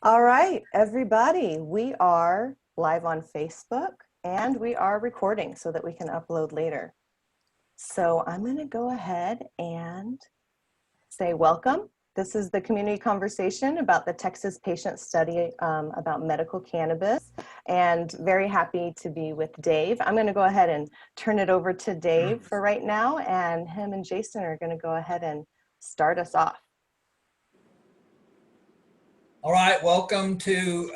All right, everybody, we are live on Facebook and we are recording so that we can upload later. So I'm going to go ahead and say welcome. This is the community conversation about the Texas patient study about medical cannabis, and very happy to be with Dave. I'm going to go ahead and turn it over to Dave for right now, and him and Jason are going to go ahead and start us off. All right, welcome to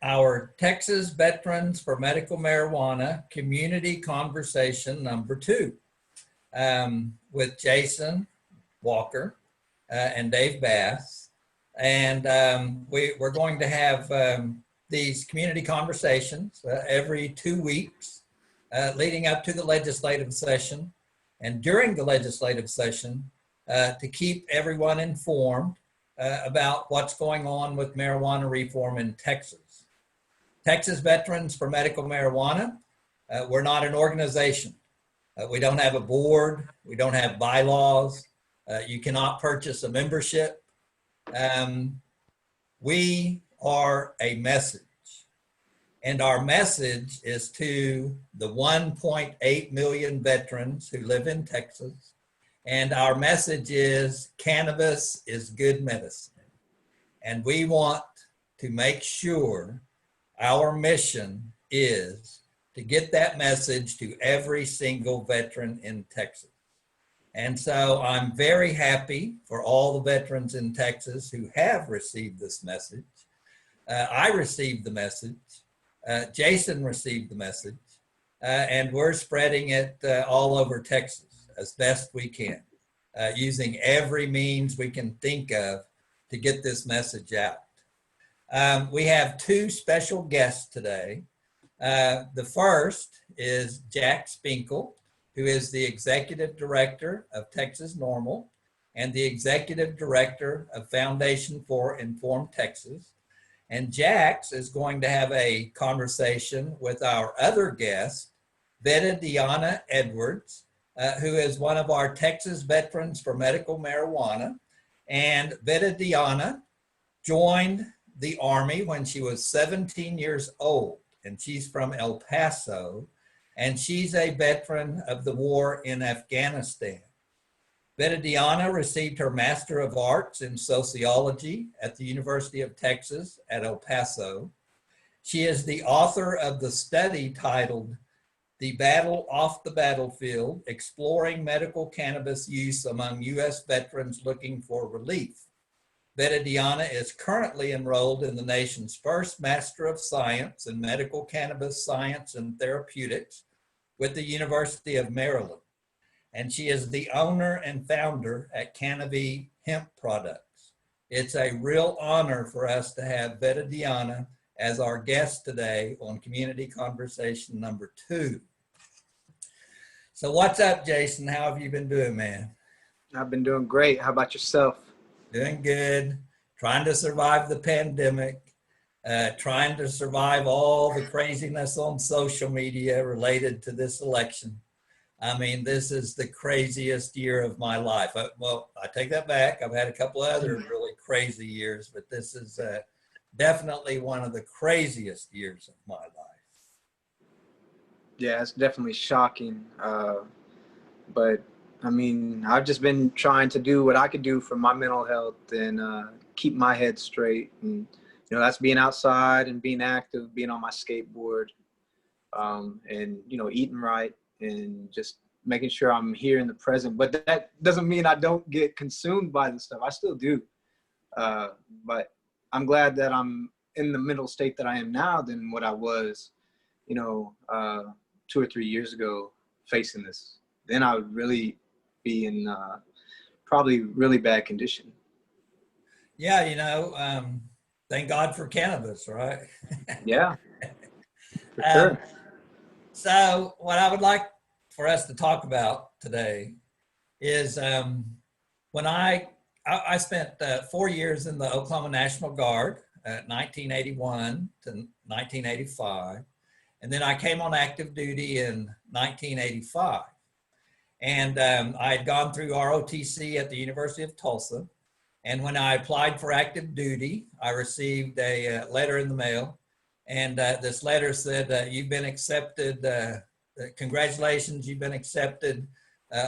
our Texas Veterans for Medical Marijuana Community Conversation number 2 with Jason Walker and Dave Bass. And we're going to have these community conversations every 2 weeks leading up to the legislative session and during the legislative session to keep everyone informed about what's going on with marijuana reform in Texas. Texas Veterans for Medical Marijuana, we're not an organization. We don't have a board. We don't have bylaws. You cannot purchase a membership. We are a message. And our message is to the 1.8 million veterans who live in Texas. And our message is cannabis is good medicine. And we want to make sure our mission is to get that message to every single veteran in Texas. And so I'm very happy for all the veterans in Texas who have received this message. I received the message. Jason received the message. And we're spreading it all over Texas as best we can, using every means we can think of to get this message out. We have 2 special guests today. The first is Jack Finkel, who is the Executive Director of Texas NORML and the Executive Director of Foundation for Informed Texas. And Jax is going to have a conversation with our other guest, Viridiana Edwards, who is one of our Texas Veterans for Medical Marijuana. And Viridiana joined the Army when she was 17 years old, and she's from El Paso, and she's a veteran of the war in Afghanistan. Viridiana received her Master of Arts in Sociology at the University of Texas at El Paso. She is the author of the study titled The Battle Off the Battlefield, Exploring Medical Cannabis Use Among U.S. Veterans Looking for Relief. Viridiana is currently enrolled in the nation's first Master of Science in Medical Cannabis Science and Therapeutics with the University of Maryland. And she is the owner and founder at Cannabis Hemp Products. It's a real honor for us to have Viridiana as our guest today on Community Conversation number 2. So what's up, Jason? How have you been doing, man? I've been doing great. How about yourself? Doing good. Trying to survive the pandemic. Trying to survive all the craziness on social media related to this election. I mean, this is the craziest year of my life. Well, I take that back. I've had a couple other really crazy years, but this is definitely one of the craziest years of my life. Yeah, it's definitely shocking. But I mean, I've just been trying to do what I could do for my mental health and keep my head straight. And, you know, that's being outside and being active, being on my skateboard, and, you know, eating right and just making sure I'm here in the present. But that doesn't mean I don't get consumed by the stuff. I still do. But I'm glad that I'm in the mental state that I am now than what I was, you know, 2 or 3 years ago facing this. Then I would really be in probably really bad condition. Yeah, you know, thank God for cannabis, right? Yeah, for sure. So what I would like for us to talk about today is when I spent 4 years in the Oklahoma National Guard, 1981 to 1985. And then I came on active duty in 1985. And I had gone through ROTC at the University of Tulsa. And when I applied for active duty, I received a letter in the mail. And this letter said, you've been accepted, congratulations, you've been accepted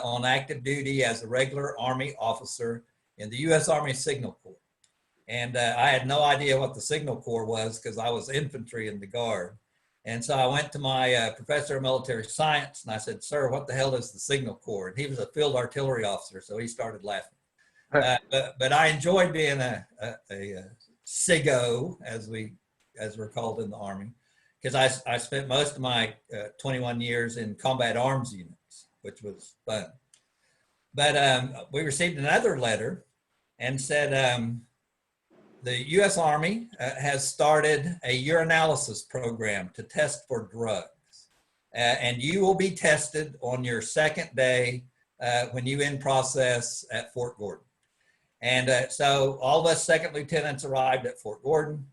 on active duty as a regular Army officer in the U.S. Army Signal Corps. And I had no idea what the Signal Corps was because I was infantry in the Guard. And so I went to my professor of military science and I said, sir, what the hell is the Signal Corps? And he was a field artillery officer, so he started laughing. But I enjoyed being a SIGO, as we're called in the Army, because I spent most of my 21 years in combat arms units, which was fun. But we received another letter and said, the U.S. Army has started a urinalysis program to test for drugs. And you will be tested on your second day when you in process at Fort Gordon. And so all of us second lieutenants arrived at Fort Gordon,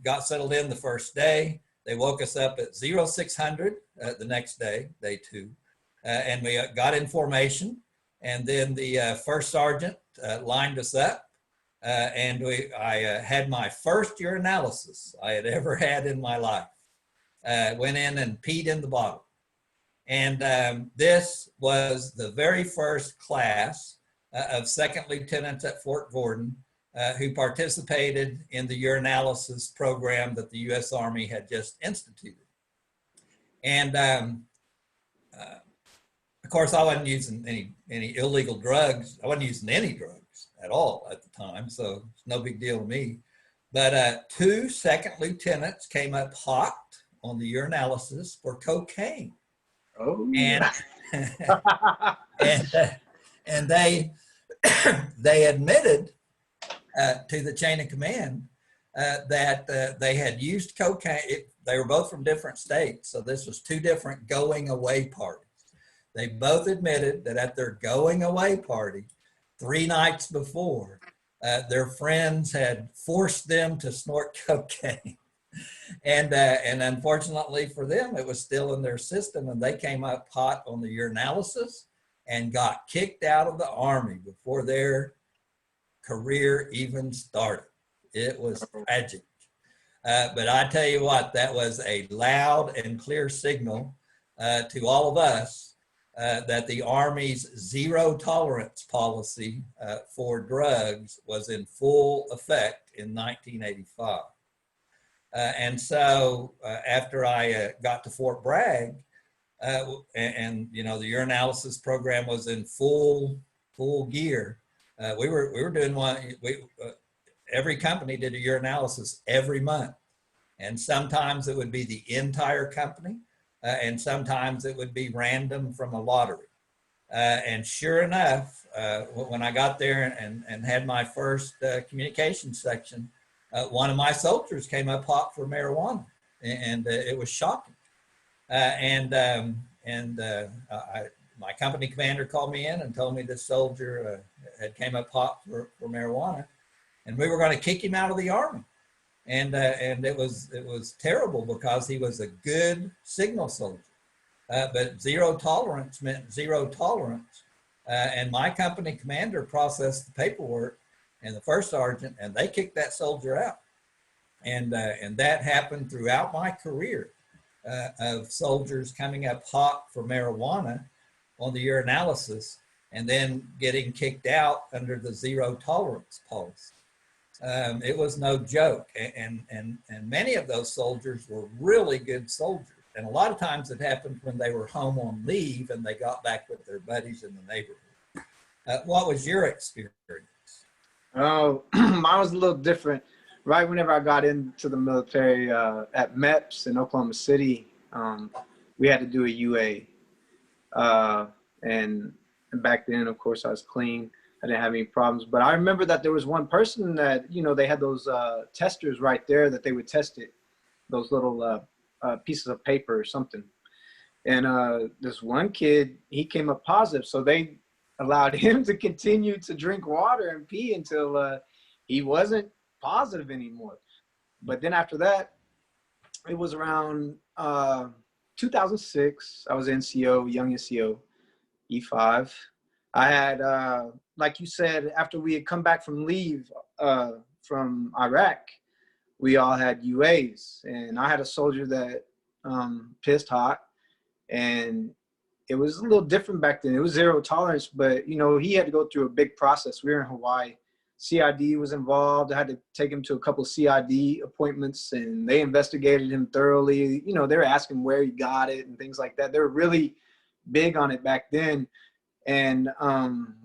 got settled in the first day. They woke us up at 0600 the next day, day 2, and we got in formation. And then the first sergeant lined us up. And I had my first urinalysis I had ever had in my life. Went in and peed in the bottle. And this was the very first class of second lieutenants at Fort Gordon who participated in the urinalysis program that the U.S. Army had just instituted. And of course, I wasn't using any illegal drugs. I wasn't using any drugs at all at the time, so it's no big deal to me. But 2 second lieutenants came up hot on the urinalysis for cocaine. Oh, and and they they admitted to the chain of command that they had used cocaine. They were both from different states, so this was 2 different going away parties. They both admitted that at their going away party, 3 nights before, their friends had forced them to snort cocaine. And unfortunately for them, it was still in their system, and they came up hot on the urinalysis and got kicked out of the Army before their career even started. It was tragic. But I tell you what, that was a loud and clear signal to all of us that the Army's zero tolerance policy for drugs was in full effect in 1985. And so after I got to Fort Bragg, and you know, the urinalysis program was in full gear. We were doing one. Every company did a urinalysis every month, and sometimes it would be the entire company. And sometimes it would be random from a lottery. And sure enough, when I got there and had my first communications section, one of my soldiers came up hot for marijuana, and it was shocking. My company commander called me in and told me this soldier had came up hot for marijuana, and we were going to kick him out of the Army. And it was terrible because he was a good signal soldier, but zero tolerance meant zero tolerance. And my company commander processed the paperwork and the first sergeant, and they kicked that soldier out. And that happened throughout my career of soldiers coming up hot for marijuana on the urinalysis and then getting kicked out under the zero tolerance policy. It was no joke, and many of those soldiers were really good soldiers. And a lot of times it happened when they were home on leave and they got back with their buddies in the neighborhood. What was your experience? Oh, mine was a little different. Right whenever I got into the military at MEPS in Oklahoma City, we had to do a UA. And back then, of course, I was clean. I didn't have any problems, but I remember that there was one person that, you know, they had those testers right there that they would test it, those little pieces of paper or something. And this one kid, he came up positive. So they allowed him to continue to drink water and pee until he wasn't positive anymore. But then after that, it was around 2006. I was NCO, young NCO, E5. I had, like you said, after we had come back from leave from Iraq, we all had UAs, and I had a soldier that pissed hot, and it was a little different back then. It was zero tolerance, but you know, he had to go through a big process. We were in Hawaii. CID was involved. I had to take him to a couple of CID appointments, and they investigated him thoroughly. You know, they were asking where he got it and things like that. They were really big on it back then. And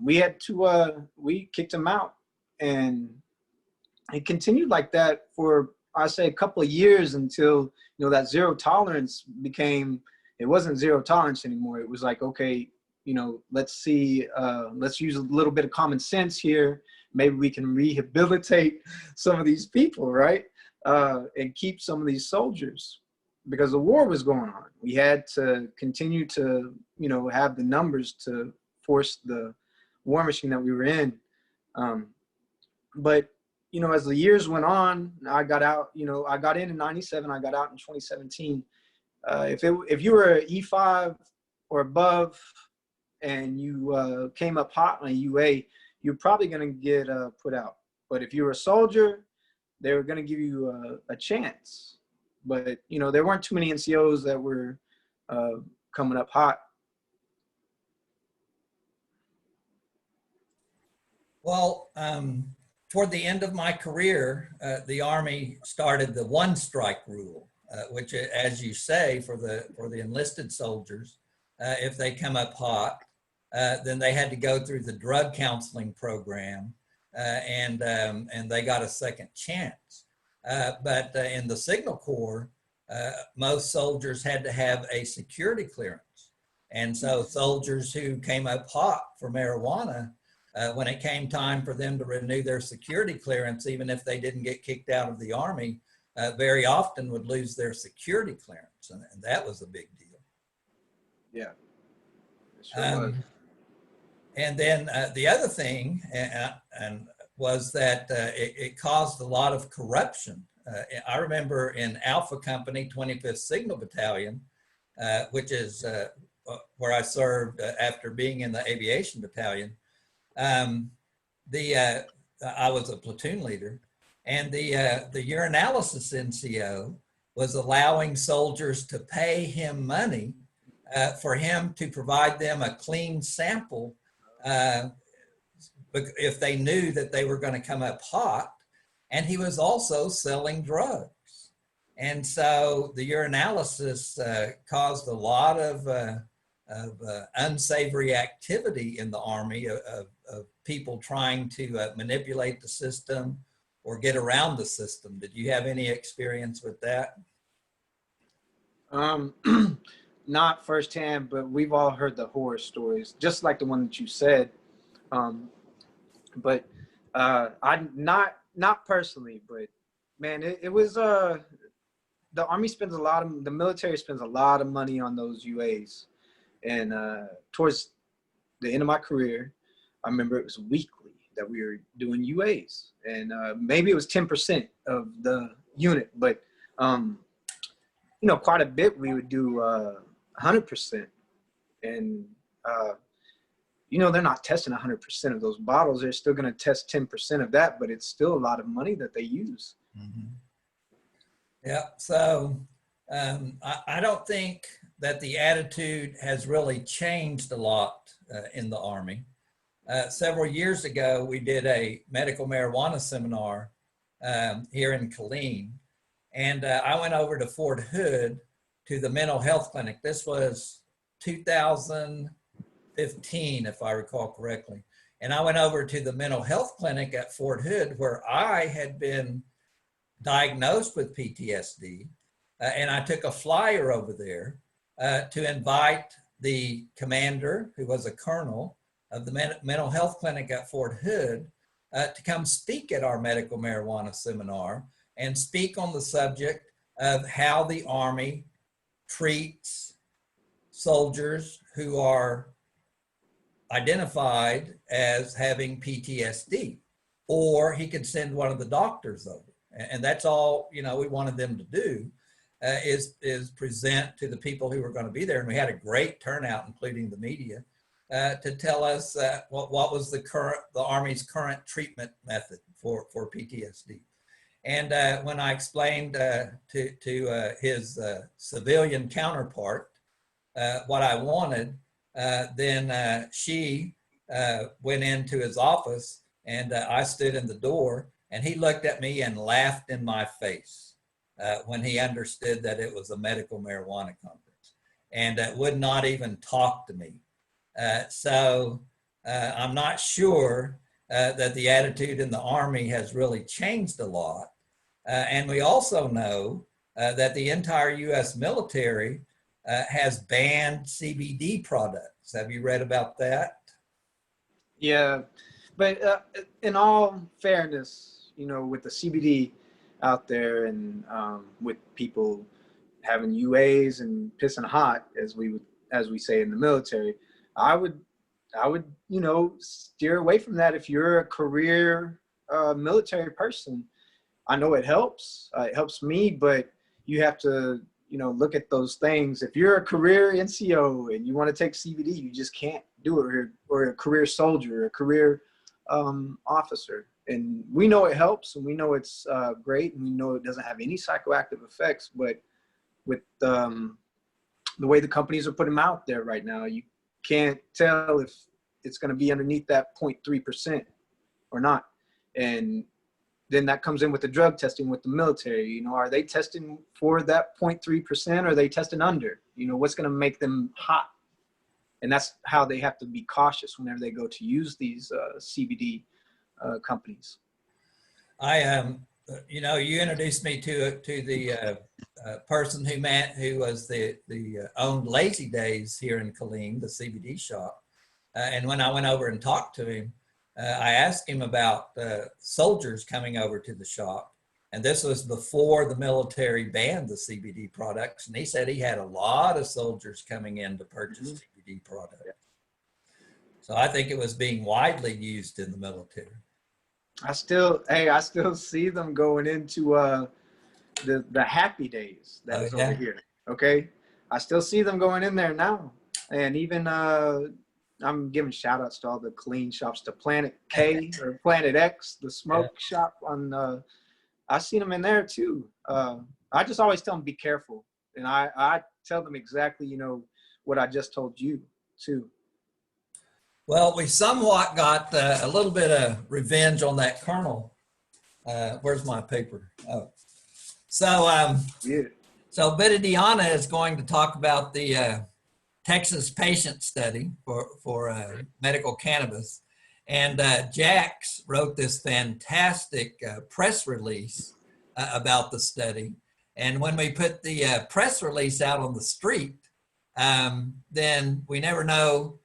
we had to, we kicked him out. And it continued like that for, I say, a couple of years until, you know, that zero tolerance became, it wasn't zero tolerance anymore. It was like, okay, you know, let's see, let's use a little bit of common sense here. Maybe we can rehabilitate some of these people, right? And keep some of these soldiers, because the war was going on. We had to continue to, you know, have the numbers to force the war machine that we were in. But, you know, as the years went on, I got out, you know, I got in 97, I got out in 2017. If you were an E5 or above and you came up hot on a UA, you're probably going to get put out. But if you were a soldier, they were going to give you a chance. But, you know, there weren't too many NCOs that were coming up hot. Well, toward the end of my career, the Army started the one strike rule, which, as you say, for the enlisted soldiers, if they come up hot, then they had to go through the drug counseling program, and they got a second chance. But in the Signal Corps, most soldiers had to have a security clearance. And so soldiers who came up hot for marijuana, when it came time for them to renew their security clearance, even if they didn't get kicked out of the Army, very often would lose their security clearance. And that was a big deal. Yeah. It sure was. And then the other thing was that it caused a lot of corruption. I remember in Alpha Company, 25th Signal Battalion, which is where I served after being in the Aviation Battalion. I was a platoon leader, and the urinalysis NCO was allowing soldiers to pay him money for him to provide them a clean sample if they knew that they were going to come up hot. And he was also selling drugs. And so the urinalysis caused a lot of unsavory activity in the Army of people trying to manipulate the system or get around the system. Did you have any experience with that? Not firsthand, but we've all heard the horror stories, just like the one that you said. But I not personally, but man, it was the Army spends the military spends a lot of money on those UAs. And towards the end of my career, I remember it was weekly that we were doing UAs, and maybe it was 10% of the unit, but you know, quite a bit we would do 100%. And you know, they're not testing 100% of those bottles. They're still going to test 10% of that, but it's still a lot of money that they use. Mm-hmm. Yeah. So I don't think that the attitude has really changed a lot in the Army. Several years ago, we did a medical marijuana seminar here in Killeen, and I went over to Fort Hood to the mental health clinic. This was 2015, if I recall correctly. And I went over to the mental health clinic at Fort Hood, where I had been diagnosed with PTSD. And I took a flyer over there to invite the commander, who was a colonel of the mental health clinic at Fort Hood, to come speak at our medical marijuana seminar and speak on the subject of how the Army treats soldiers who are identified as having PTSD, or he could send one of the doctors over. And that's all, you know, we wanted them to do is present to the people who were going to be there. And we had a great turnout, including the media. to tell us what was the Army's current treatment method for PTSD. And when I explained to his civilian counterpart what I wanted, then she went into his office, and I stood in the door, and he looked at me and laughed in my face when he understood that it was a medical marijuana conference, and would not even talk to me. So I'm not sure that the attitude in the Army has really changed a lot. And we also know that the entire US military has banned CBD products. Have you read about that? Yeah, but in all fairness, you know, with the CBD out there and with people having UAs and pissing hot, as we say in the military, I would, you know, steer away from that if you're a career military person. I know it helps me, but you have to, you know, look at those things. If you're a career NCO and you want to take CBD, you just can't do it, or a career soldier, a career officer. And we know it helps, and we know it's great, and we know it doesn't have any psychoactive effects, but with the way the companies are putting them out there right now, you can't tell if it's going to be underneath that 0.3% or not. And then that comes in with the drug testing with the military. You know, are they testing for that 0.3%? Or are they testing under? You know, what's going to make them hot? And that's how they have to be cautious whenever they go to use these CBD companies. You know, you introduced me to the person who was the owned Lazy Days here in Killeen, the CBD shop. And when I went over and talked to him, I asked him about soldiers coming over to the shop. And this was before the military banned the CBD products. And he said he had a lot of soldiers coming in to purchase CBD products. So I think it was being widely used in the military. I still see them going into the Happy Days that is over here. Okay, I still see them going in there now, and even I'm giving shout outs to all the clean shops, to Planet K or Planet X, the smoke shop on. I've seen them in there too. I just always tell them be careful, and I tell them exactly, you know, what I just told you too. Well, we somewhat got a little bit of revenge on that colonel. Where's my paper? Oh, so so Viridiana is going to talk about the Texas patient study for medical cannabis, and Jax wrote this fantastic press release about the study. And when we put the press release out on the street, then we never know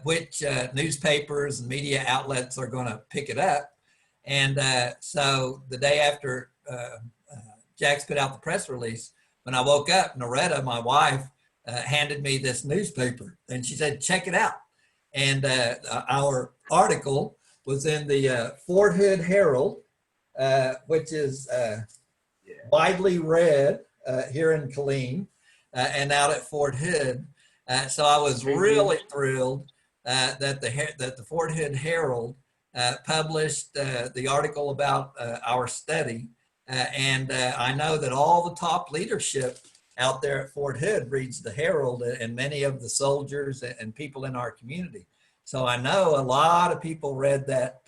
which newspapers and media outlets are going to pick it up. And so the day after Jax put out the press release, when I woke up, Noretta, my wife, handed me this newspaper, and she said, check it out. And our article was in the Fort Hood Herald, which is widely read here in Killeen and out at Fort Hood. So I was really thrilled that the Fort Hood Herald published the article about our study. And I know that all the top leadership out there at Fort Hood reads the Herald, and many of the soldiers and people in our community. So I know a lot of people read that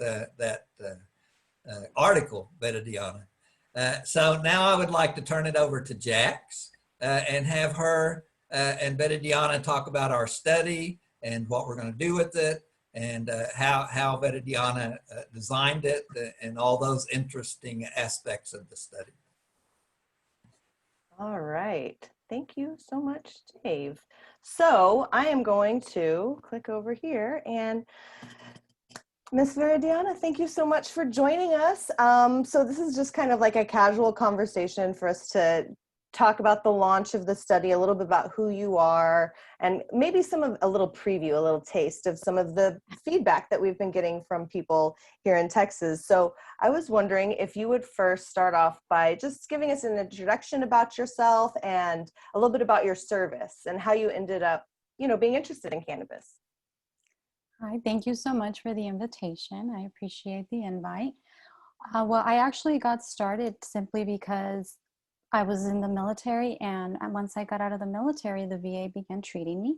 article, Viridiana. So now I would like to turn it over to Jax and have her and Viridiana talk about our study and what we're going to do with it, and how Viridiana designed it, and all those interesting aspects of the study. All right. Thank you so much, Dave. So I am going to click over here, and Miss Viridiana, thank you so much for joining us. So this is just kind of like a casual conversation for us to talk about the launch of the study, a little bit about who you are, and maybe a little preview, a little taste of some of the feedback that we've been getting from people here in Texas. So I was wondering if you would first start off by just giving us an introduction about yourself and a little bit about your service and how you ended up, you know, being interested in cannabis. Hi, thank you so much for the invitation. I appreciate the invite. Well, I actually got started simply because I was in the military, and once I got out of the military, the VA began treating me,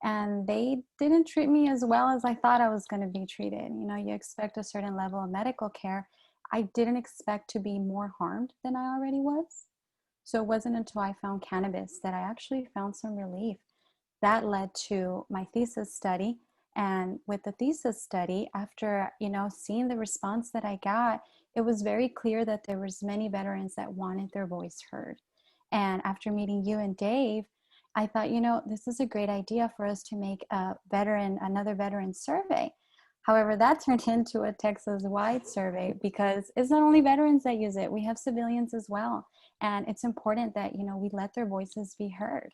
and they didn't treat me as well as I thought I was going to be treated. You know, you expect a certain level of medical care. I didn't expect to be more harmed than I already was. So it wasn't until I found cannabis that I actually found some relief. That led to my thesis study. And with the thesis study, after, you know, seeing the response that I got, it was very clear that there was many veterans that wanted their voice heard. And after meeting you and Dave, I thought, you know, this is a great idea for us to make another veteran survey. However, that turned into a Texas-wide survey because it's not only veterans that use it, we have civilians as well. And it's important that, you know, we let their voices be heard.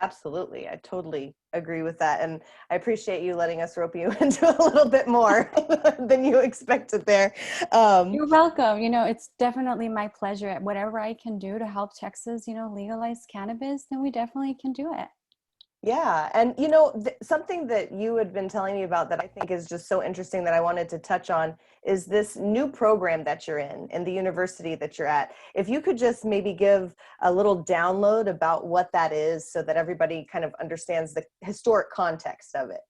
Absolutely. I totally agree with that. And I appreciate you letting us rope you into a little bit more than you expected there. You're welcome. You know, it's definitely my pleasure. Whatever I can do to help Texas, you know, legalize cannabis, then we definitely can do it. Yeah. And, you know, something that you had been telling me about that I think is just so interesting that I wanted to touch on is this new program that you're in the university that you're at. If you could just maybe give a little download about what that is so that everybody kind of understands the historic context of it.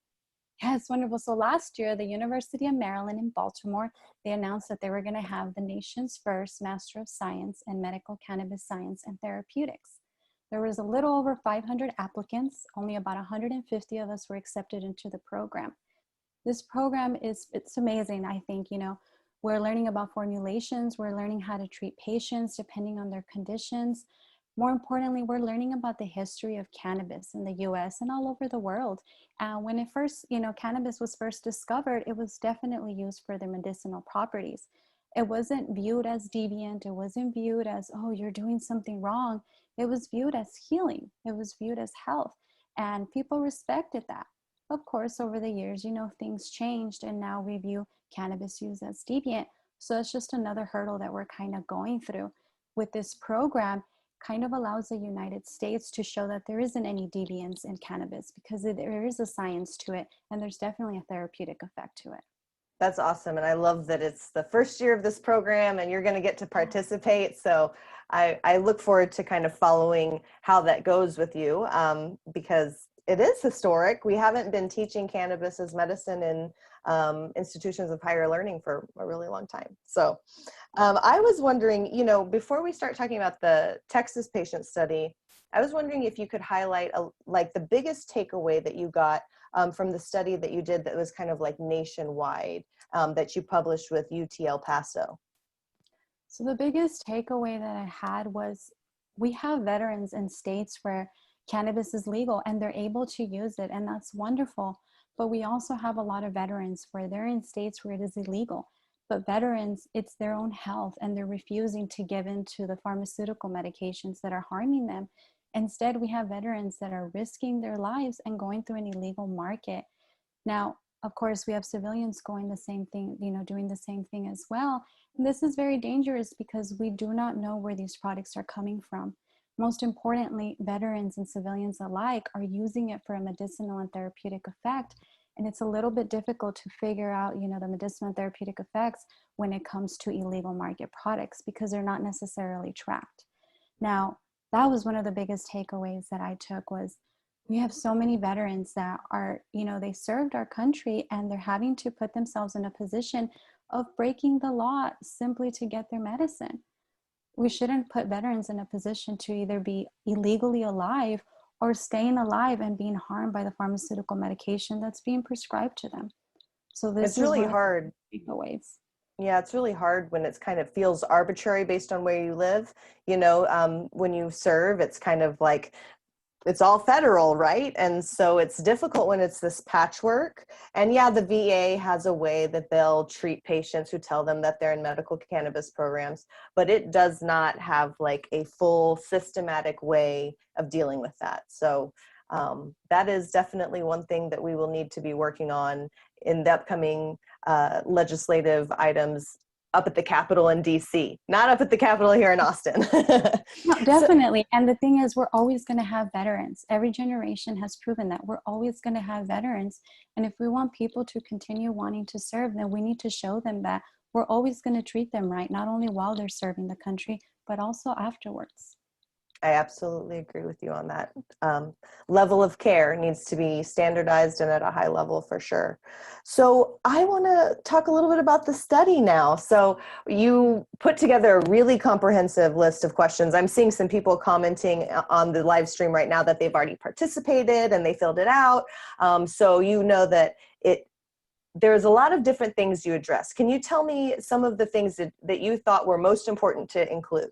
Yes, wonderful. So last year, the University of Maryland in Baltimore, they announced that they were going to have the nation's first Master of Science in Medical Cannabis Science and Therapeutics. There was a little over 500 applicants. Only about 150 of us were accepted into the program. This program it's amazing. I think, you know, we're learning about formulations. We're learning how to treat patients depending on their conditions. More importantly, we're learning about the history of cannabis in the US and all over the world. When it first, you know, cannabis was first discovered, it was definitely used for their medicinal properties. It wasn't viewed as deviant. It wasn't viewed as, oh, you're doing something wrong. It was viewed as healing. It was viewed as health. And people respected that. Of course, over the years, you know, things changed, and now we view cannabis use as deviant. So it's just another hurdle that we're kind of going through. With this program, kind of allows the United States to show that there isn't any deviance in cannabis because there is a science to it, and there's definitely a therapeutic effect to it. That's awesome. And I love that it's the first year of this program and you're going to get to participate. So I look forward to kind of following how that goes with you because it is historic. We haven't been teaching cannabis as medicine in institutions of higher learning for a really long time. So I was wondering, you know, before we start talking about the Texas patient study, I was wondering if you could highlight like the biggest takeaway that you got from the study that you did that was kind of like nationwide that you published with UT El Paso. So the biggest takeaway that I had was we have veterans in states where cannabis is legal and they're able to use it, and that's wonderful. But we also have a lot of veterans where they're in states where it is illegal. But veterans, it's their own health and they're refusing to give in to the pharmaceutical medications that are harming them. Instead, we have veterans that are risking their lives and going through an illegal market. Now, of course, we have civilians going the same thing, you know, doing the same thing as well. And this is very dangerous because we do not know where these products are coming from. Most importantly, veterans and civilians alike are using it for a medicinal and therapeutic effect. And it's a little bit difficult to figure out, you know, the medicinal and therapeutic effects when it comes to illegal market products because they're not necessarily tracked. Now, that was one of the biggest takeaways that I took was we have so many veterans that are, you know, they served our country and they're having to put themselves in a position of breaking the law simply to get their medicine. We shouldn't put veterans in a position to either be illegally alive or staying alive and being harmed by the pharmaceutical medication that's being prescribed to them. So this It's is really one of hard. the takeaways. Yeah, it's really hard when it's kind of feels arbitrary based on where you live. You know, when you serve, it's kind of like it's all federal, right? And so it's difficult when it's this patchwork. And yeah, the VA has a way that they'll treat patients who tell them that they're in medical cannabis programs, but it does not have like a full systematic way of dealing with that. So that is definitely one thing that we will need to be working on in the upcoming legislative items up at the Capitol in DC, not up at the Capitol here in Austin. No, definitely. And the thing is, we're always going to have veterans. Every generation has proven that we're always going to have veterans. And if we want people to continue wanting to serve, then we need to show them that we're always going to treat them right, not only while they're serving the country, but also afterwards. I absolutely agree with you on that. Level of care needs to be standardized and at a high level for sure. So I want to talk a little bit about the study now. So you put together a really comprehensive list of questions. I'm seeing some people commenting on the live stream right now that they've already participated and they filled it out. So you know that there's a lot of different things you address. Can you tell me some of the things that you thought were most important to include?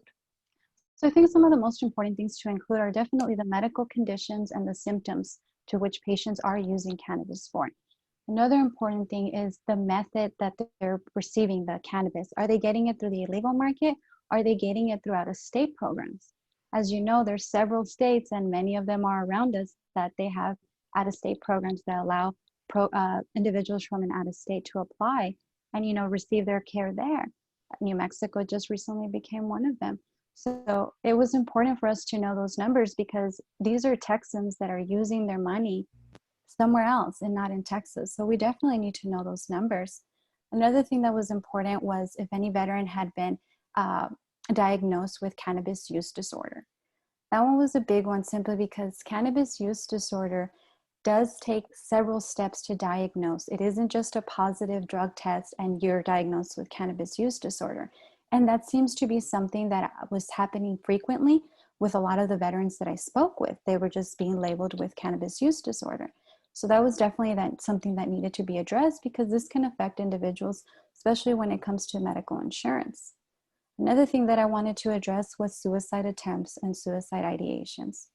So I think some of the most important things to include are definitely the medical conditions and the symptoms to which patients are using cannabis for. Another important thing is the method that they're receiving the cannabis. Are they getting it through the illegal market? Are they getting it through out-of-state programs? As you know, there's several states, and many of them are around us, that they have out-of-state programs that allow individuals from an out-of-state to apply and, you know, receive their care there. New Mexico just recently became one of them. So it was important for us to know those numbers because these are Texans that are using their money somewhere else and not in Texas. So we definitely need to know those numbers. Another thing that was important was if any veteran had been diagnosed with cannabis use disorder. That one was a big one simply because cannabis use disorder does take several steps to diagnose. It isn't just a positive drug test and you're diagnosed with cannabis use disorder. And that seems to be something that was happening frequently with a lot of the veterans that I spoke with. They were just being labeled with cannabis use disorder. So that was definitely something that needed to be addressed because this can affect individuals, especially when it comes to medical insurance. Another thing that I wanted to address was suicide attempts and suicide ideations.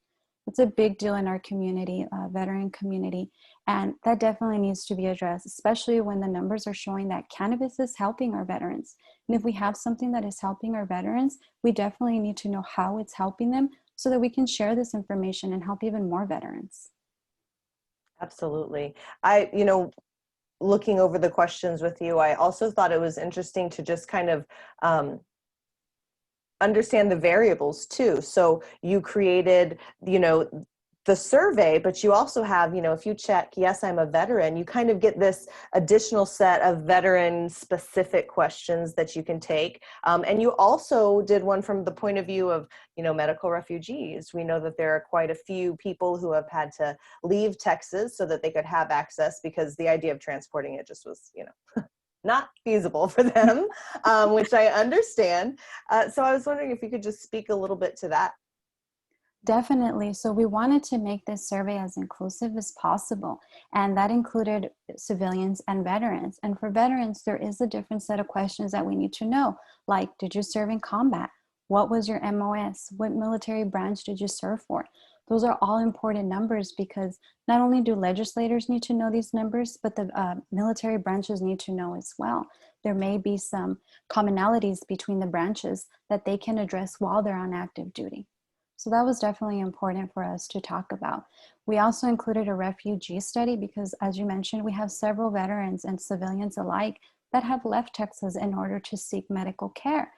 It's a big deal in our community, veteran community, and that definitely needs to be addressed, especially when the numbers are showing that cannabis is helping our veterans. And if we have something that is helping our veterans, we definitely need to know how it's helping them so that we can share this information and help even more veterans. Absolutely. Looking over the questions with you, I also thought it was interesting to just kind of understand the variables too. So you created, the survey, but you also have, if you check, yes, I'm a veteran, you kind of get this additional set of veteran specific questions that you can take. And you also did one from the point of view of, medical refugees. We know that there are quite a few people who have had to leave Texas so that they could have access because the idea of transporting it just was, not feasible for them, which I understand. So I was wondering if you could just speak a little bit to that. Definitely. So we wanted to make this survey as inclusive as possible, and that included civilians and veterans. And for veterans, there is a different set of questions that we need to know, like, did you serve in combat? What was your MOS? What military branch did you serve for? Those are all important numbers because not only do legislators need to know these numbers, but the military branches need to know as well. There may be some commonalities between the branches that they can address while they're on active duty. So that was definitely important for us to talk about. We also included a refugee study because, as you mentioned, we have several veterans and civilians alike that have left Texas in order to seek medical care.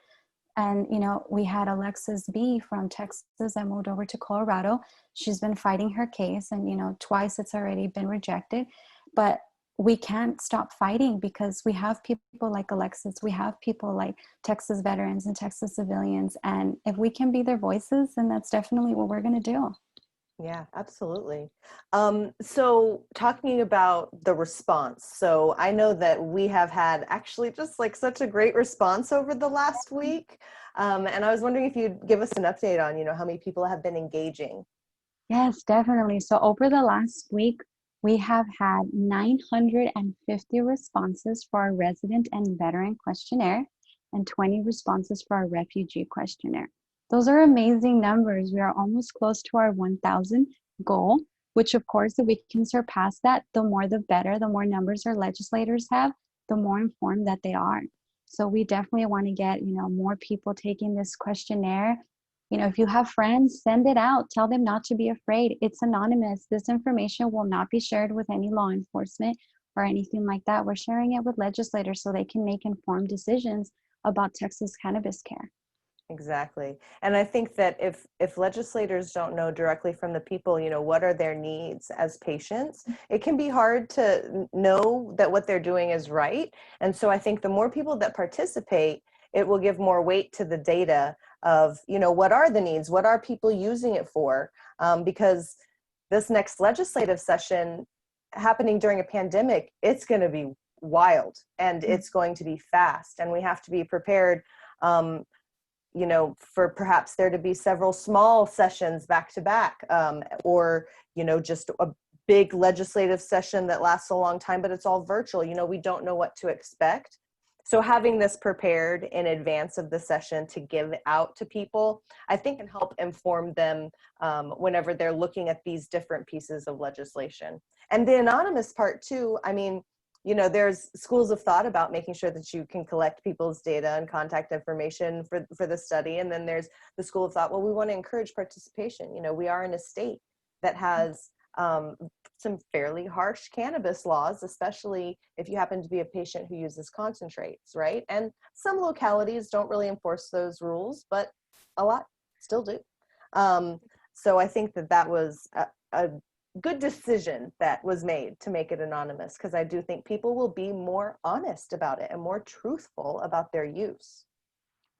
And, we had Alexis B from Texas that moved over to Colorado. She's been fighting her case and, twice it's already been rejected. But we can't stop fighting because we have people like Alexis, we have people like Texas veterans and Texas civilians. And if we can be their voices, then that's definitely what we're going to do. Yeah, absolutely. So talking about the response. So I know that we have had actually just like such a great response over the last week. And I was wondering if you'd give us an update on, how many people have been engaging. Yes, definitely. So over the last week, we have had 950 responses for our resident and veteran questionnaire and 20 responses for our refugee questionnaire. Those are amazing numbers. We are almost close to our 1,000 goal, which of course, if we can surpass that, the more the better. The more numbers our legislators have, the more informed that they are. So we definitely want to get, more people taking this questionnaire. If you have friends, send it out. Tell them not to be afraid. It's anonymous. This information will not be shared with any law enforcement or anything like that. We're sharing it with legislators so they can make informed decisions about Texas cannabis care. Exactly. And I think that if legislators don't know directly from the people, you know, what are their needs as patients, it can be hard to know that what they're doing is right. And so I think the more people that participate, it will give more weight to the data of, you know, what are the needs? What are people using it for? Because this next legislative session happening during a pandemic, it's going to be wild and it's going to be fast, and we have to be prepared, you know, for perhaps there to be several small sessions back to back, or, you know, just a big legislative session that lasts a long time, but it's all virtual. You know, we don't know what to expect. So having this prepared in advance of the session to give out to people, I think can help inform them whenever they're looking at these different pieces of legislation. And the anonymous part too, I mean, you know, there's schools of thought about making sure that you can collect people's data and contact information for the study. And then there's the school of thought, well, we want to encourage participation. You know, we are in a state that has some fairly harsh cannabis laws, especially if you happen to be a patient who uses concentrates, right? And some localities don't really enforce those rules, but a lot still do. So I think that that was a good decision that was made to make it anonymous, because I do think people will be more honest about it and more truthful about their use.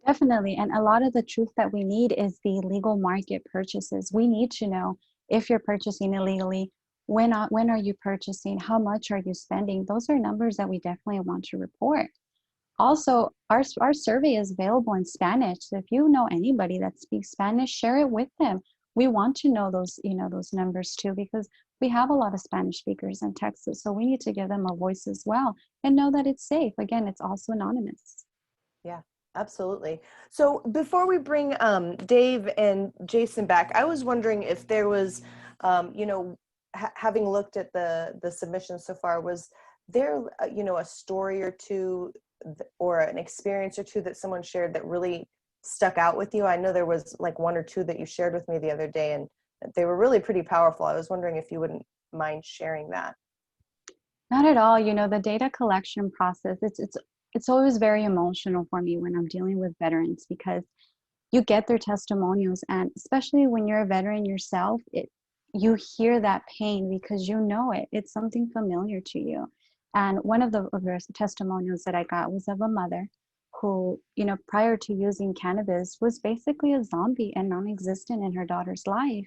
Definitely. And a lot of the truth that we need is the legal market purchases. We need to know if you're purchasing illegally, when are you purchasing, how much are you spending? Those are numbers that we definitely want to report. Also, our survey is available in Spanish. So if you know anybody that speaks Spanish, share it with them. We want to know those, you know, those numbers too, because we have a lot of Spanish speakers in Texas. So we need to give them a voice as well and know that it's safe. Again, it's also anonymous. Yeah, absolutely. So before we bring Dave and Jason back, I was wondering if there was, you know, having looked at the submissions so far, was there, you know, a story or two or an experience or two that someone shared that really stuck out with you? I know there was like one or two that you shared with me the other day, and they were really pretty powerful. I was wondering if you wouldn't mind sharing that. Not at all. You know, the data collection process, it's always very emotional for me when I'm dealing with veterans, because you get their testimonials, and especially when you're a veteran yourself, you hear that pain because you know it. It's something familiar to you. And one of the testimonials that I got was of a mother who, you know, prior to using cannabis was basically a zombie and non-existent in her daughter's life.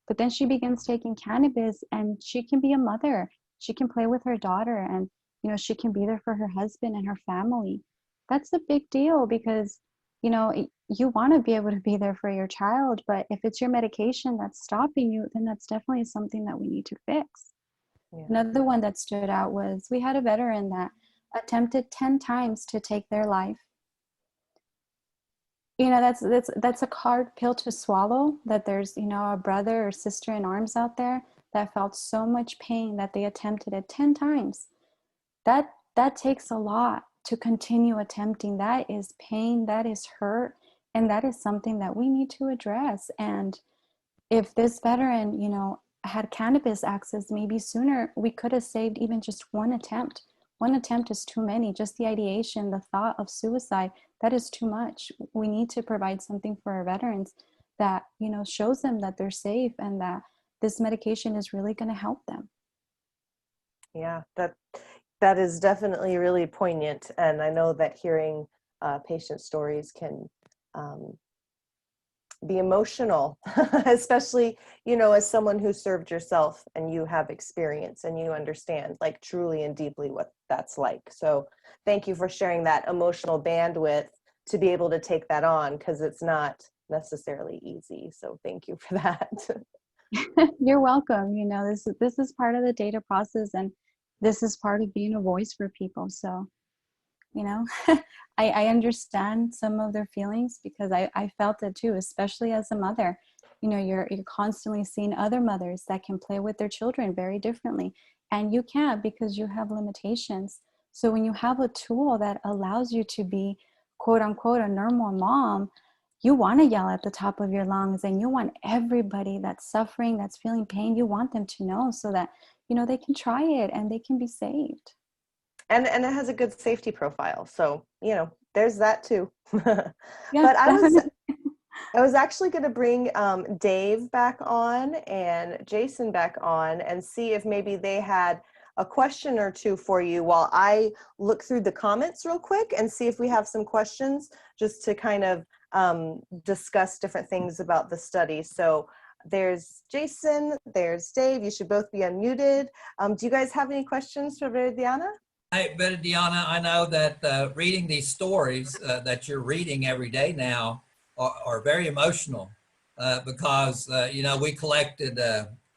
But then she begins taking cannabis and she can be a mother. She can play with her daughter, and, you know, she can be there for her husband and her family. That's a big deal because, you know, you want to be able to be there for your child, but if it's your medication that's stopping you, then that's definitely something that we need to fix. Yeah. Another one that stood out was we had a veteran that attempted 10 times to take their life. You know, that's a hard pill to swallow, that there's, you know, a brother or sister in arms out there that felt so much pain that they attempted it 10 times. That takes a lot to continue attempting. That is pain, that is hurt, and that is something that we need to address. And if this veteran, you know, had cannabis access maybe sooner, we could have saved even just one attempt. One attempt is too many. Just the ideation, the thought of suicide, that is too much. We need to provide something for our veterans that, you know, shows them that they're safe and that this medication is really going to help them. Yeah, that is definitely really poignant. And I know that hearing patient stories can be emotional, especially, you know, as someone who served yourself and you have experience and you understand like truly and deeply what that's like. So thank you for sharing that emotional bandwidth to be able to take that on, because it's not necessarily easy. So thank you for that. You're welcome. You know, this is part of the data process, and this is part of being a voice for people. So, you know, I understand some of their feelings because I felt it too, especially as a mother. You know, you're constantly seeing other mothers that can play with their children very differently, and you can't because you have limitations. So when you have a tool that allows you to be, quote unquote, a normal mom, you want to yell at the top of your lungs, and you want everybody that's suffering, that's feeling pain, you want them to know so that, you know, they can try it and they can be saved. And it has a good safety profile. So, you know, there's that too. Yeah, But definitely. I was actually going to bring Dave back on and Jason back on and see if maybe they had a question or two for you while I look through the comments real quick and see if we have some questions just to kind of discuss different things about the study. So there's Jason, there's Dave. You should both be unmuted. Do you guys have any questions for Viridiana? Hey, Viridiana, I know that reading these stories that you're reading every day now are very emotional because, you know, we collected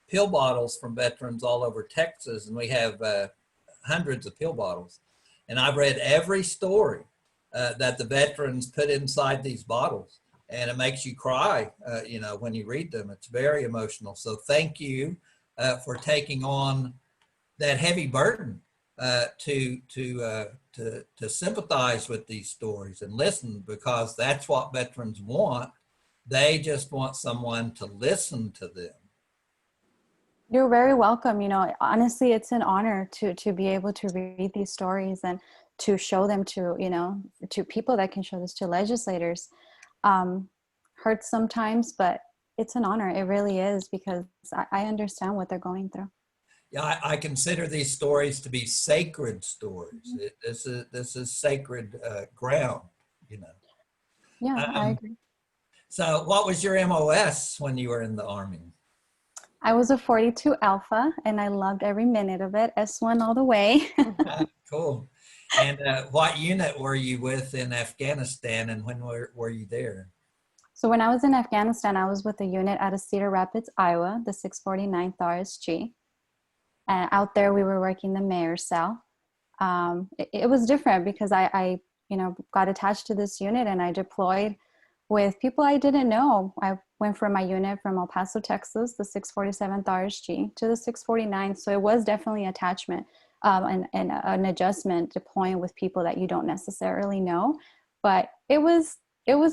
pill bottles from veterans all over Texas, and we have hundreds of pill bottles. And I've read every story that the veterans put inside these bottles, and it makes you cry, you know, when you read them. It's very emotional. So thank you for taking on that heavy burden to sympathize with these stories and listen, because that's what veterans want. They just want someone to listen to them. You're very welcome. You know, honestly, it's an honor to be able to read these stories and to show them to, you know, to people that can show this to legislators. Hurts sometimes, but it's an honor. It really is, because I understand what they're going through. Yeah, I consider these stories to be sacred stories. This is sacred ground, you know. Yeah, I agree. So what was your MOS when you were in the Army? I was a 42 Alpha, and I loved every minute of it. S1 all the way. Cool. And what unit were you with in Afghanistan, and when were you there? So when I was in Afghanistan, I was with a unit out of Cedar Rapids, Iowa, the 649th RSG. And out there, we were working the mayor's cell. It was different because I, you know, got attached to this unit, and I deployed with people I didn't know. I went from my unit from El Paso, Texas, the 647th RSG, to the 649th. So it was definitely attachment and an adjustment, deploying with people that you don't necessarily know. But it was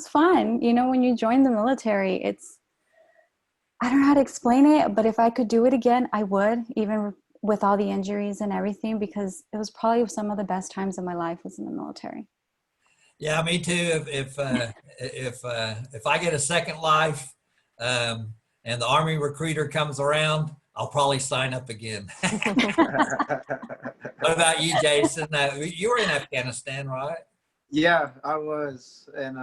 fun. You know, when you join the military, I don't know how to explain it, but if I could do it again, I would, even with all the injuries and everything, because it was probably some of the best times of my life was in the military. Yeah, me too. If I get a second life and the Army recruiter comes around, I'll probably sign up again. What about you, Jason? You were in Afghanistan, right? Yeah, I was. And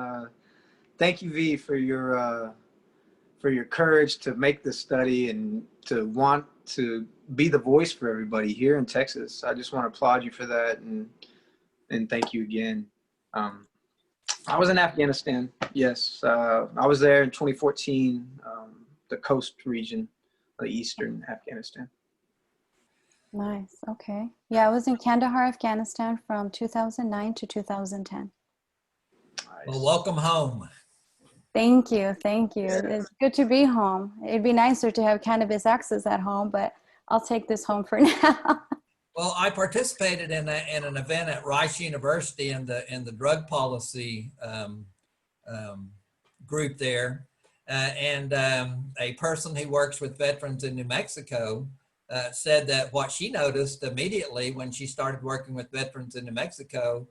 thank you, V, for your courage to make this study and to want to be the voice for everybody here in Texas. I just want to applaud you for that, and thank you again. I was in Afghanistan. Yes, I was there in 2014, the coast region, the eastern Afghanistan. Nice. Okay. Yeah, I was in Kandahar, Afghanistan from 2009 to 2010. Nice. Well, welcome home. Thank you. Thank you. It's good to be home. It'd be nicer to have cannabis access at home, but I'll take this home for now. Well, I participated in an event at Rice University in the drug policy group there, and a person who works with veterans in New Mexico said that what she noticed immediately when she started working with veterans in New Mexico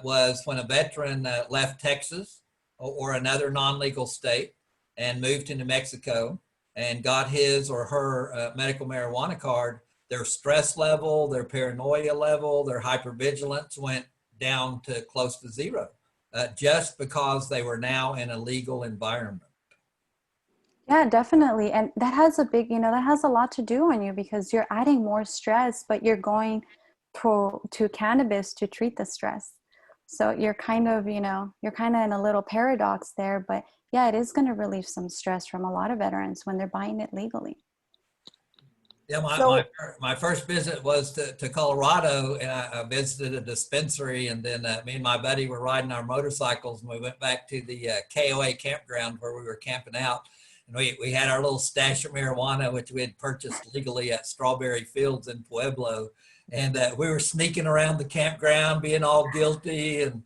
was when a veteran left Texas or another non-legal state and moved to New Mexico and got his or her medical marijuana card, their stress level, their paranoia level, their hypervigilance went down to close to zero, just because they were now in a legal environment. Yeah, definitely. And that has a big, that has a lot to do on you, because you're adding more stress, but you're going to cannabis to treat the stress. So you're kind of, you're kind of in a little paradox there, but yeah, it is going to relieve some stress from a lot of veterans when they're buying it legally. Yeah, my first visit was to Colorado, and I visited a dispensary, and then me and my buddy were riding our motorcycles, and we went back to the KOA campground where we were camping out. And we had our little stash of marijuana, which we had purchased legally at Strawberry Fields in Pueblo. And we were sneaking around the campground, being all guilty and,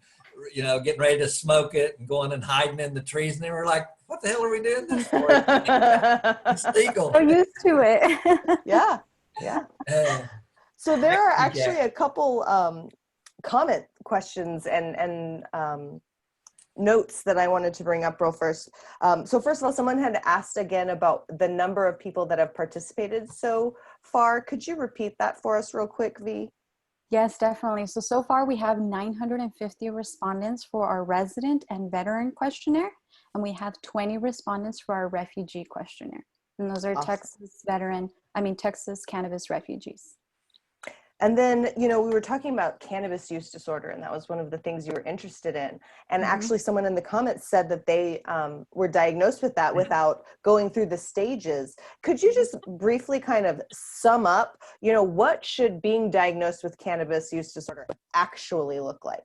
getting ready to smoke it and going and hiding in the trees. And they were like, what the hell are we doing this for? It's legal. So used to it. Yeah. So there are actually a couple comment questions and notes that I wanted to bring up real first. So first of all, someone had asked again about the number of people that have participated so far. Could you repeat that for us real quick, V? Yes, definitely. So far we have 950 respondents for our resident and veteran questionnaire, and we have 20 respondents for our refugee questionnaire. And those are Awesome. Texas cannabis refugees. And then, we were talking about cannabis use disorder, and that was one of the things you were interested in. And actually someone in the comments said that they were diagnosed with that without going through the stages. Could you just briefly kind of sum up, what should being diagnosed with cannabis use disorder actually look like?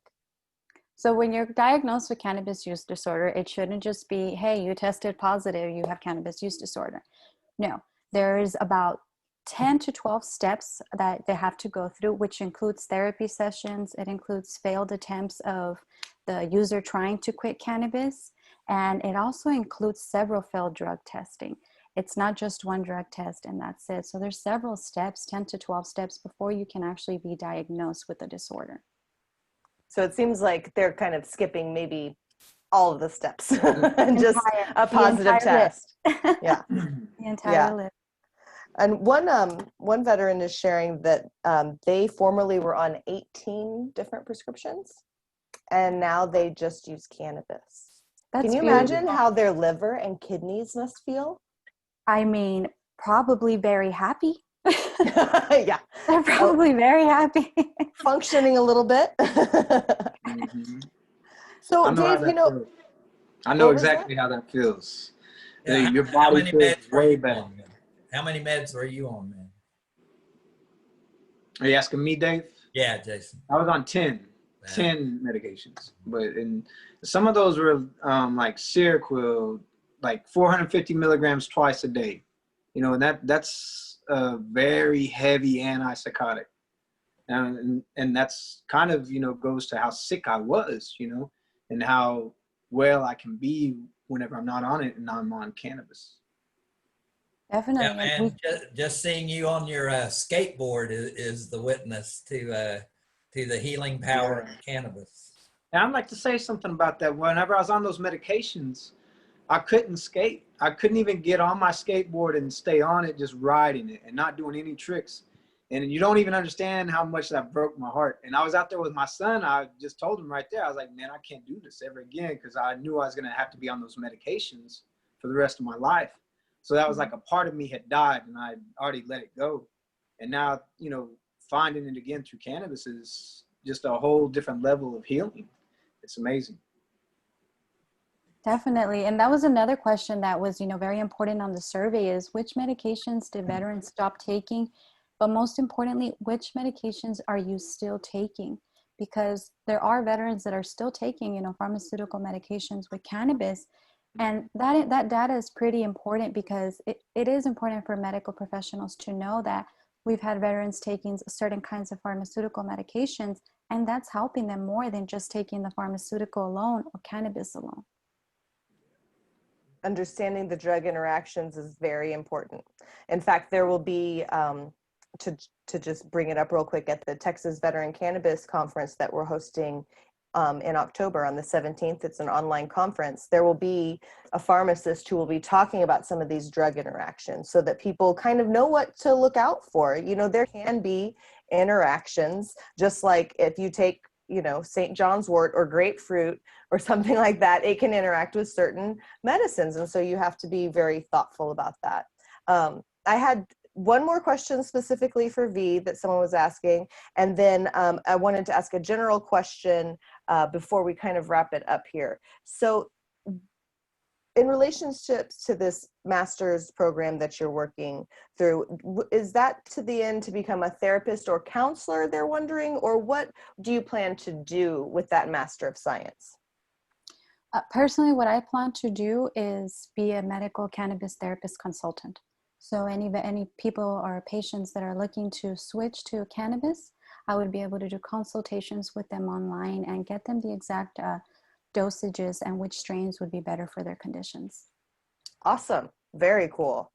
So when you're diagnosed with cannabis use disorder, it shouldn't just be, hey, you tested positive, you have cannabis use disorder. No, there's about 10 to 12 steps that they have to go through, which includes therapy sessions. It includes failed attempts of the user trying to quit cannabis. And it also includes several failed drug testing. It's not just one drug test and that's it. So there's several steps, 10 to 12 steps before you can actually be diagnosed with the disorder. So it seems like they're kind of skipping maybe all of the steps and just a positive test. Yeah. The entire list. And one veteran is sharing that they formerly were on 18 different prescriptions, and now they just use cannabis. Can you imagine how their liver and kidneys must feel? I mean, probably very happy. Yeah. They're probably very happy. Functioning a little bit. So, Dave, I know exactly how that feels. Yeah, Your body feels way better. How many meds were you on, man? Are you asking me, Dave? Yeah, Jason. I was on 10 medications, but some of those were like Seroquel, like 450 milligrams twice a day. And that's a very heavy antipsychotic. And that's kind of, goes to how sick I was, and how well I can be whenever I'm not on it and I'm on cannabis. Definitely. Yeah, man, just seeing you on your skateboard is the witness to the healing power of cannabis. And I'd like to say something about that. Whenever I was on those medications, I couldn't skate. I couldn't even get on my skateboard and stay on it, just riding it and not doing any tricks. And you don't even understand how much that broke my heart. And I was out there with my son. I just told him right there, I was like, man, I can't do this ever again, because I knew I was going to have to be on those medications for the rest of my life. So that was like a part of me had died and I already let it go. And now, finding it again through cannabis is just a whole different level of healing. It's amazing. Definitely. And that was another question that was, very important on the survey is which medications did veterans stop taking? But most importantly, which medications are you still taking? Because there are veterans that are still taking, pharmaceutical medications with cannabis. And that data is pretty important because it is important for medical professionals to know that we've had veterans taking certain kinds of pharmaceutical medications, and that's helping them more than just taking the pharmaceutical alone or cannabis alone. Understanding the drug interactions is very important. In fact, there will be, to just bring it up real quick, at the Texas Veteran Cannabis Conference that we're hosting in October on the 17th, it's an online conference. There will be a pharmacist who will be talking about some of these drug interactions so that people kind of know what to look out for. There can be interactions, just like if you take, St. John's wort or grapefruit or something like that, it can interact with certain medicines. And so you have to be very thoughtful about that. I had one more question specifically for V that someone was asking. And then I wanted to ask a general question before we kind of wrap it up here. So in relationships to this master's program that you're working through, is that to the end to become a therapist or counselor, they're wondering, or what do you plan to do with that Master of Science? Personally, what I plan to do is be a medical cannabis therapist consultant. So any people or patients that are looking to switch to cannabis, I would be able to do consultations with them online and get them the exact dosages and which strains would be better for their conditions. Awesome. Very cool.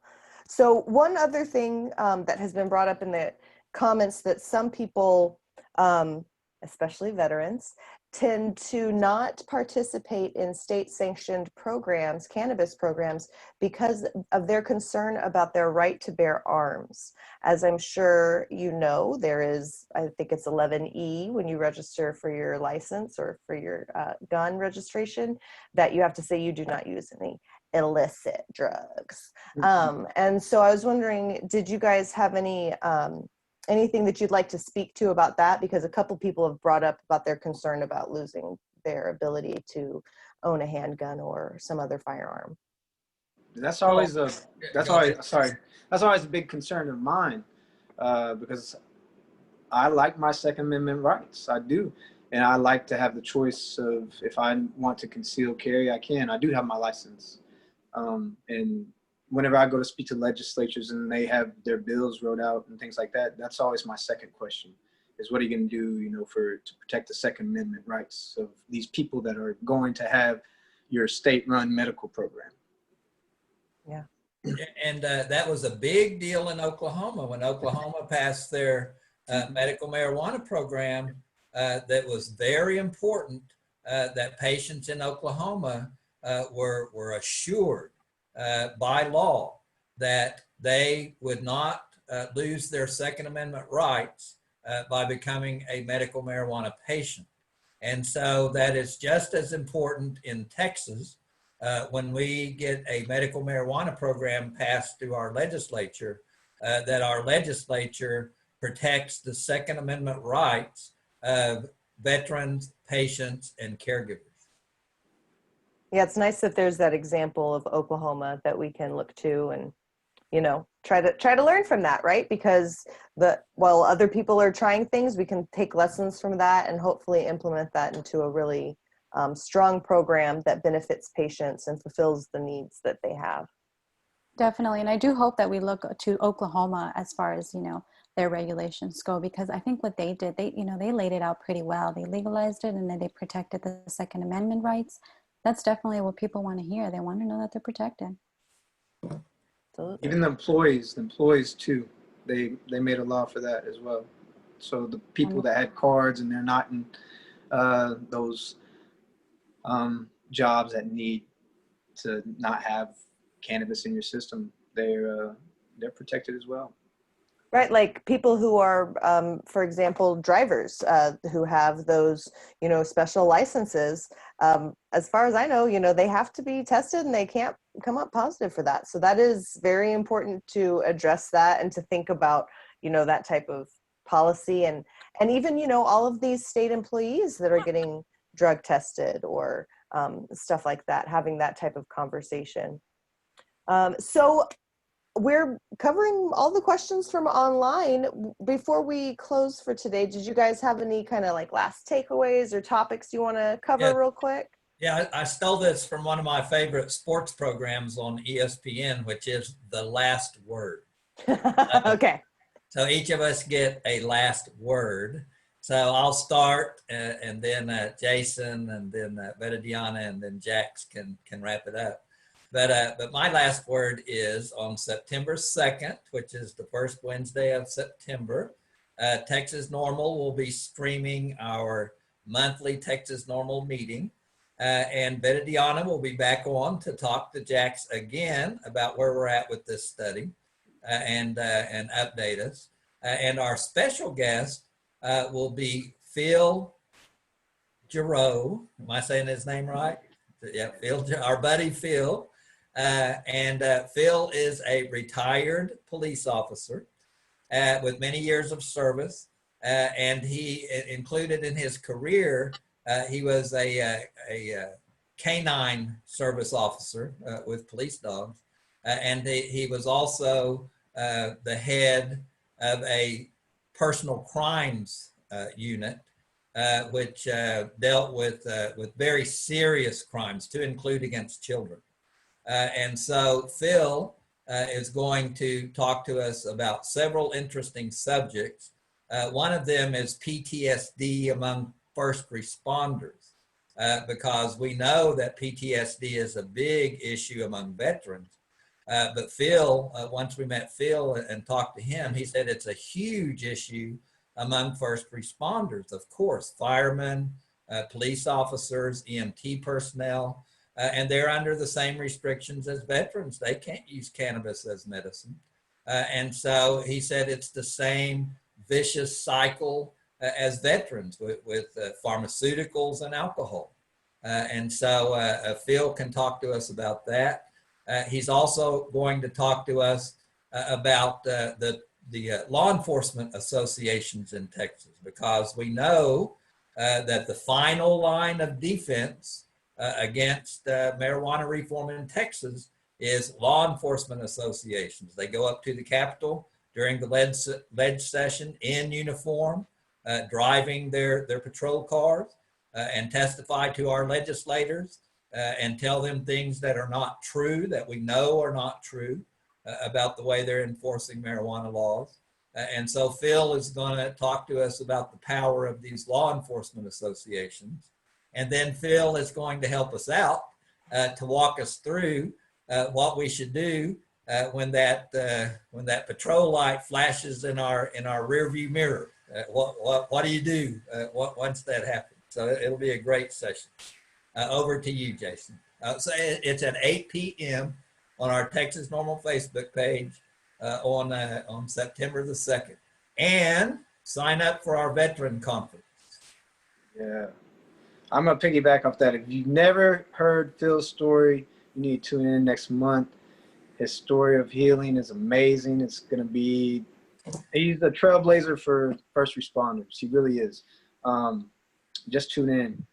So one other thing that has been brought up in the comments that some people, and especially veterans, tend to not participate in state-sanctioned programs, cannabis programs, because of their concern about their right to bear arms. As I'm sure you know, there is, I think it's 11E when you register for your license or for your gun registration, that you have to say you do not use any illicit drugs. And so I was wondering, did you guys have any anything that you'd like to speak to about that? Because a couple people have brought up about their concern about losing their ability to own a handgun or some other firearm. That's always a Go ahead. that's always a big concern of mine, because I like my Second Amendment rights. I do. And I like to have the choice of, if I want to conceal carry, I can. I do have my license. And whenever I go to speak to legislatures and they have their bills wrote out and things like that, that's always my second question, is what are you going to do, to protect the Second Amendment rights of these people that are going to have your state-run medical program. Yeah. And that was a big deal in Oklahoma when Oklahoma passed their medical marijuana program. That was very important, that patients in Oklahoma were assured by law that they would not lose their Second Amendment rights by becoming a medical marijuana patient. And so that is just as important in Texas when we get a medical marijuana program passed through our legislature, that our legislature protects the Second Amendment rights of veterans, patients, and caregivers. Yeah, it's nice that there's that example of Oklahoma that we can look to and, try to learn from that, right? Because while other people are trying things, we can take lessons from that and hopefully implement that into a really strong program that benefits patients and fulfills the needs that they have. Definitely. And I do hope that we look to Oklahoma as far as, their regulations go, because I think what they did, they laid it out pretty well. They legalized it and then they protected the Second Amendment rights. That's definitely what people want to hear. They want to know that they're protected. Absolutely. Even the employees too, they made a law for that as well. So the people that had cards and they're not in those jobs that need to not have cannabis in your system, they're protected as well. Right, like people who are, for example, drivers who have those, special licenses. As far as I know, they have to be tested and they can't come up positive for that. So that is very important to address that and to think about, that type of policy and even, all of these state employees that are getting drug tested or stuff like that, having that type of conversation. So we're covering all the questions from online. Before we close for today, did you guys have any kind of like last takeaways or topics you want to cover real quick? Yeah, I stole this from one of my favorite sports programs on ESPN, which is The Last Word. Okay. So each of us get a last word. So I'll start and then Jason and then Viridiana and then Jax can wrap it up. But my last word is on September 2nd, which is the first Wednesday of September. Texas NORML will be streaming our monthly Texas NORML meeting. And Viridiana will be back on to talk to Jax again about where we're at with this study and update us. And our special guest will be Phil Giroux. Am I saying his name right? Yeah, Phil, our buddy Phil. And Phil is a retired police officer with many years of service. And he included in his career, he was a canine service officer with police dogs. And he was also the head of a personal crimes unit, which dealt with very serious crimes, to include against children. And so Phil is going to talk to us about several interesting subjects. One of them is PTSD among first responders, because we know that PTSD is a big issue among veterans. But Phil, once we met Phil and talked to him, he said it's a huge issue among first responders, of course, firemen, police officers, EMT personnel, and they're under the same restrictions as veterans. They can't use cannabis as medicine. And so he said it's the same vicious cycle as veterans with pharmaceuticals and alcohol. And so Phil can talk to us about that. He's also going to talk to us about the law enforcement associations in Texas, because we know that the final line of defense against marijuana reform in Texas is law enforcement associations. They go up to the Capitol during the ledge session in uniform, driving their patrol cars, and testify to our legislators and tell them things that are not true, that we know are not true about the way they're enforcing marijuana laws. And so Phil is going to talk to us about the power of these law enforcement associations. And then Phil is going to help us out to walk us through what we should do when that patrol light flashes in our rearview mirror. What do you do once that happens? So it'll be a great session. Over to you, Jason. So it's at 8 p.m. on our Texas NORML Facebook page on September the 2nd. And sign up for our veteran conference. Yeah. I'm going to piggyback off that. If you've never heard Phil's story, you need to tune in next month. His story of healing is amazing. It's going to be, he's a trailblazer for first responders. He really is. Just tune in.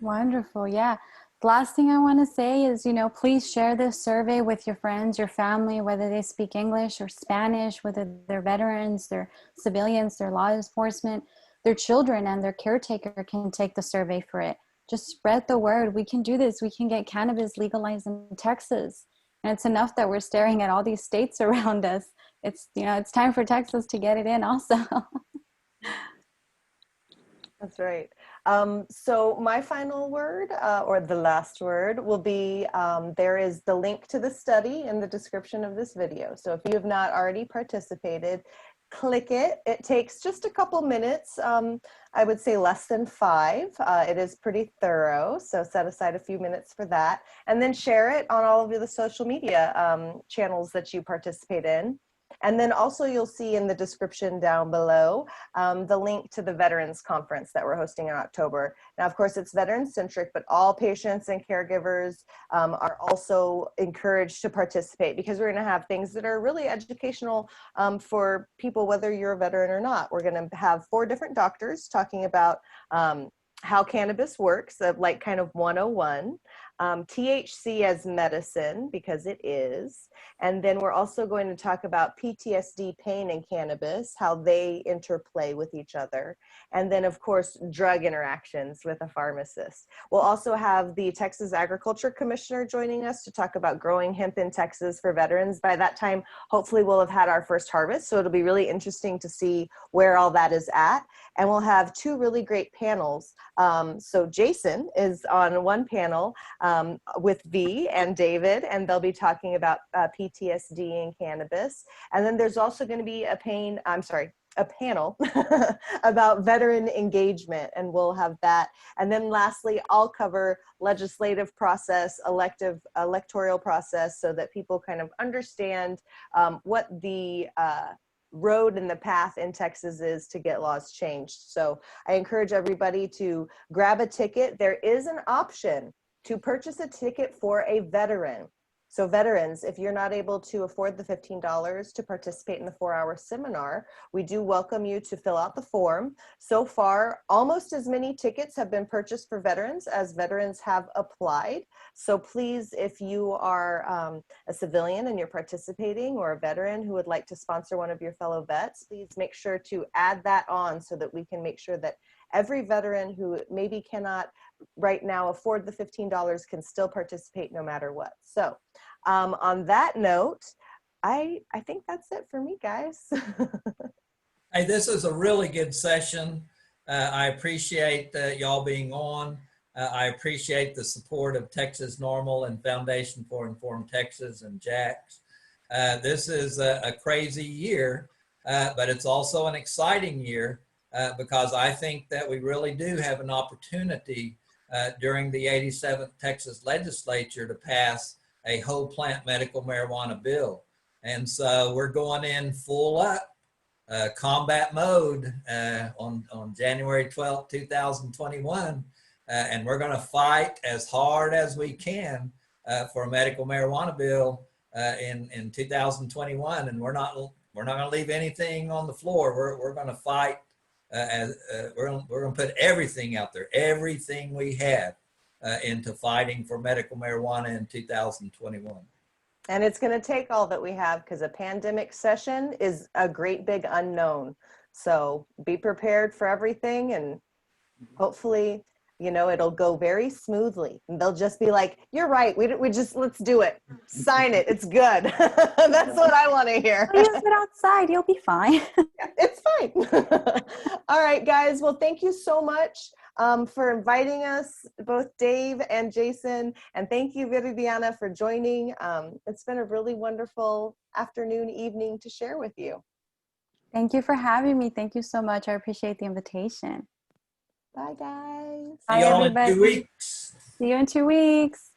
Wonderful. Yeah. The last thing I want to say is, please share this survey with your friends, your family, whether they speak English or Spanish, whether they're veterans, they're civilians, they're law enforcement, their children and their caretaker can take the survey for it. Just spread the word. We can do this. We can get cannabis legalized in Texas. And it's enough that we're staring at all these states around us. It's, it's time for Texas to get it in also. That's right. So my final word, or the last word, will be there is the link to the study in the description of this video. So if you have not already participated, click it. It takes just a couple minutes. I would say less than 5. It is pretty thorough, so set aside a few minutes for that. And then share it on all of the social media channels that you participate in. And then also you'll see in the description down below the link to the Veterans Conference that we're hosting in October. Now, of course, it's veteran-centric, but all patients and caregivers are also encouraged to participate, because we're going to have things that are really educational for people, whether you're a veteran or not. We're going to have 4 different doctors talking about how cannabis works, like kind of 101, THC as medicine, because it is. And then we're also going to talk about PTSD, pain, and cannabis, how they interplay with each other. And then, of course, drug interactions with a pharmacist. We'll also have the Texas Agriculture Commissioner joining us to talk about growing hemp in Texas for veterans. By that time, hopefully we'll have had our first harvest. So it'll be really interesting to see where all that is at. And we'll have 2 really great panels. So Jason is on one panel with V and David, and they'll be talking about PTSD and cannabis. And then there's also going to be a panel about veteran engagement, and we'll have that. And then lastly, I'll cover legislative process, electoral process, so that people kind of understand what the road and the path in Texas is to get laws changed. So I encourage everybody to grab a ticket. There is an option to purchase a ticket for a veteran. So veterans, if you're not able to afford the $15 to participate in the 4-hour seminar, we do welcome you to fill out the form. So far, almost as many tickets have been purchased for veterans as veterans have applied. So please, if you are a civilian and you're participating, or a veteran who would like to sponsor one of your fellow vets, please make sure to add that on so that we can make sure that every veteran who maybe cannot right now afford the $15 can still participate no matter what. So on that note, I think that's it for me, guys. Hey, this is a really good session. I appreciate y'all being on. I appreciate the support of Texas NORML and Foundation for Informed Texas and JAX. This is a crazy year, but it's also an exciting year because I think that we really do have an opportunity during the 87th Texas legislature to pass a whole plant medical marijuana bill. And so we're going in full up combat mode on January 12th, 2021. And we're going to fight as hard as we can for a medical marijuana bill in 2021. And we're not going to leave anything on the floor. We're going to fight. We're going to put everything out there, everything we have into fighting for medical marijuana in 2021. And it's going to take all that we have because a pandemic session is a great big unknown. So be prepared for everything, and hopefully, you know, it'll go very smoothly. And they'll just be like, you're right. We just, let's do it. Sign it. It's good. That's what I want to hear. Use it outside. You'll be fine. Yeah, it's fine. All right, guys. Well, thank you so much for inviting us, both Dave and Jason. And thank you, Viridiana, for joining. It's been a really wonderful afternoon, evening to share with you. Thank you for having me. Thank you so much. I appreciate the invitation. Bye, guys. See Bye, y'all in everybody. 2 weeks. See you in 2 weeks.